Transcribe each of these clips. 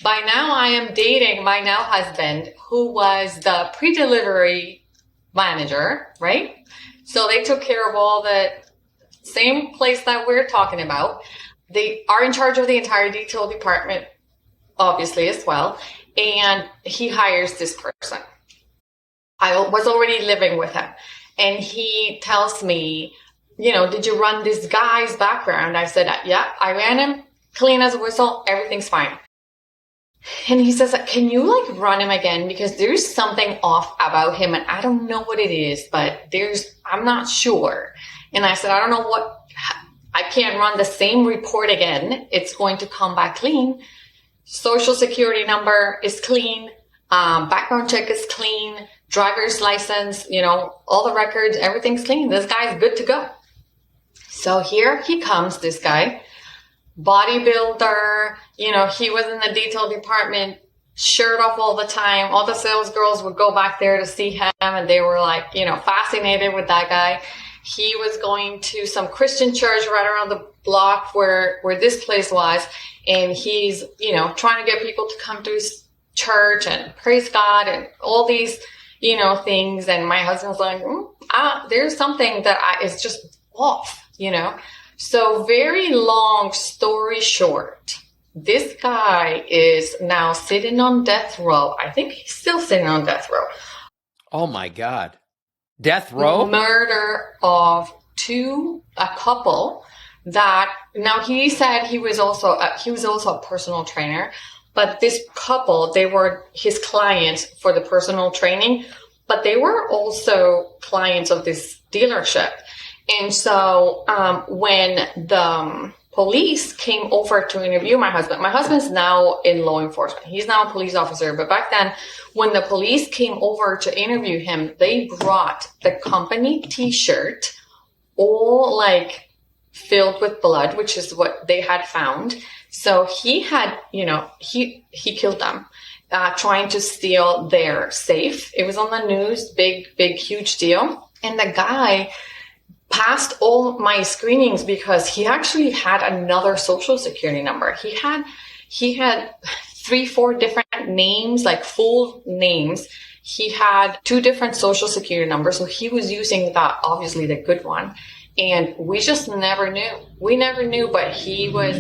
By now, I am dating my now husband, who was the pre-delivery manager, right? So they took care of all the same place that we're talking about. They are in charge of the entire detail department, obviously, as well. And he hires this person. I was already living with him. And he tells me, did you run this guy's background? I said, yeah, I ran him, clean as a whistle, everything's fine. And he says, can you run him again? Because there's something off about him and I don't know what it is, but I'm not sure. And I said, I don't know I can't run the same report again. It's going to come back clean. Social security number is clean. Background check is clean. Driver's license, all the records, everything's clean. This guy's good to go. So here he comes, this guy. Bodybuilder, he was in the detail department, shirt off all the time. All the sales girls would go back there to see him and they were fascinated with that guy. He was going to some Christian church right around the block where this place was. And he's, trying to get people to come to his church and praise God and all these, things. And my husband's like, there's something that is just off, So very long story short, this guy is now sitting on death row. I think he's still sitting on death row. Oh my God. Death row? Murder of a couple that, now he said he was also a personal trainer, but this couple, they were his clients for the personal training, but they were also clients of this dealership. And so when the police came over to interview my husband's now in law enforcement. He's now a police officer. But back then, when the police came over to interview him, they brought the company T-shirt, all filled with blood, which is what they had found. So he had, he killed them, trying to steal their safe. It was on the news, big, huge deal. And the guy passed all my screenings because he actually had another social security number. He had 3-4 different names, full names. He had 2 different social security numbers. So he was using that, obviously the good one. And we just never knew. We never knew, but he was,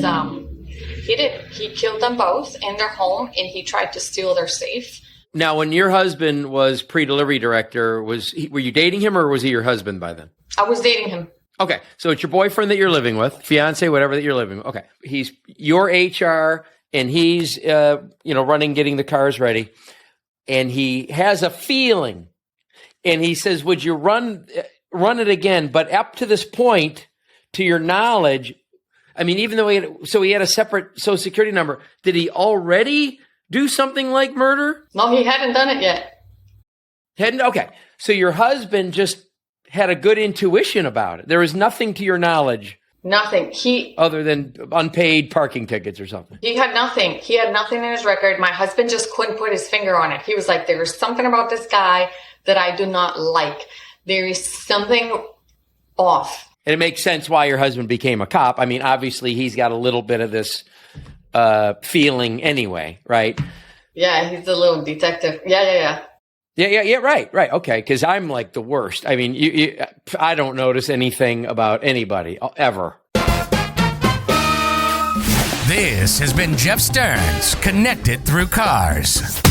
he killed them both in their home and he tried to steal their safe. Now, when your husband was pre-delivery director, were you dating him or was he your husband by then? I was dating him. Okay. So it's your boyfriend that you're living with, fiance, whatever that you're living with. Okay. He's your HR and he's, running, getting the cars ready. And he has a feeling and he says, would you run it again? But up to this point, to your knowledge, I mean, even though he had a separate social security number, did he already do something like murder? No, he hadn't done it yet. Hadn't? Okay. So your husband just had a good intuition about it. There was nothing to your knowledge. Nothing. Other than unpaid parking tickets or something. He had nothing. He had nothing in his record. My husband just couldn't put his finger on it. He was like, there's something about this guy that I do not like. There is something off. And it makes sense why your husband became a cop. I mean, obviously he's got a little bit of this feeling anyway, right? Yeah, he's a little detective. Yeah. Yeah, right. Okay, because I'm like the worst. I mean, I don't notice anything about anybody, ever. This has been Jeff Stearns, Connected Through Cars.